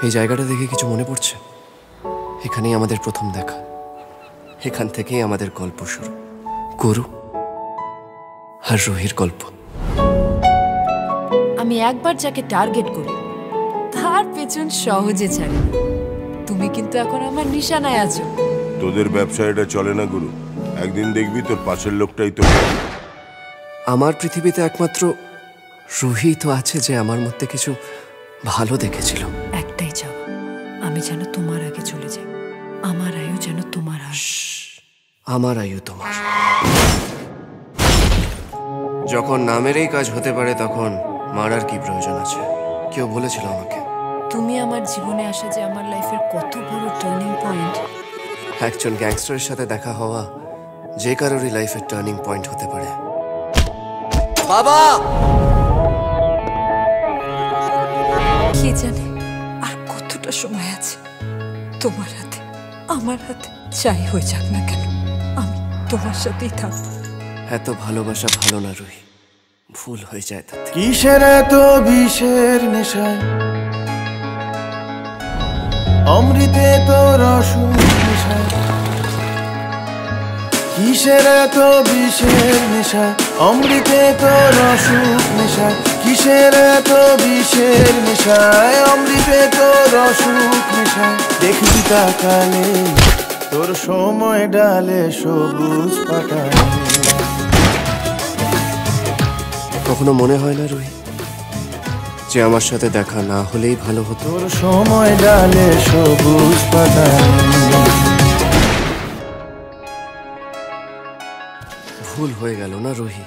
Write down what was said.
এই জায়গাটা দেখে কিছু মনে পড়ছে? এখানেই আমাদের প্রথম দেখা, এখান থেকেই আমাদের গল্প শুরু। গুরু আর রুহির গল্প। আমি একবার যাকে টার্গেট করি তার পেছন সহজে ছাড়ি। তুমি কিন্তু এখন আমার নিশানায় আছো। তোদের ব্যবসা এটা চলে না গুরু, একদিন দেখবি তোর পাশের লোকটাই তো। আমার পৃথিবীতে একমাত্র রুহি তো আছে যে আমার মধ্যে কিছু ভালো দেখেছিল। একটাই চাও, আমি যেন তোমার আগে চলে যাই, আমার আয়ু যেন তোমার হয়। আমার আয়ু তোমার। যখন নামেরই কাজ হতে পারে তখন মারার কি প্রয়োজন আছে? কেউ বলেছিল আমাকে। তুমি আমার জীবনে আসা যে আমার লাইফের কত বড় টার্নিং পয়েন্ট। একজন গ্যাংস্টারের সাথে দেখা হওয়া যে কারোরই লাইফের টার্নিং পয়েন্ট হতে পারে। বাবা! কে জানে আর কতটা সময় আছে তোমার হাতে আমার হাতে। যাই হয়ে যাক না কেন, আমি তোমার সাথেই থাকবো। এত ভালোবাসা ভালো না রুহি, ভুল হয়ে যায় তাতে। কিসের এত বিষের নেশায় অমৃতে তোর অসুখ নেশায়, কিসের এত বিষের নেশায় অমৃতে তোর অসুখ নেশায়, কিসের এত বিষের নেশায় অমৃতে তোর অসুখ নেশায়। দেখবি তাকালে তোর সময় ডালে সবুজ পাতা। কখনো মনে হয় না রুহি যে আমার সাথে দেখা না হলেই ভালো হতো? তোর সময় ডালে সবুজ পাতা। ভুল হয়ে গেল না রুহি?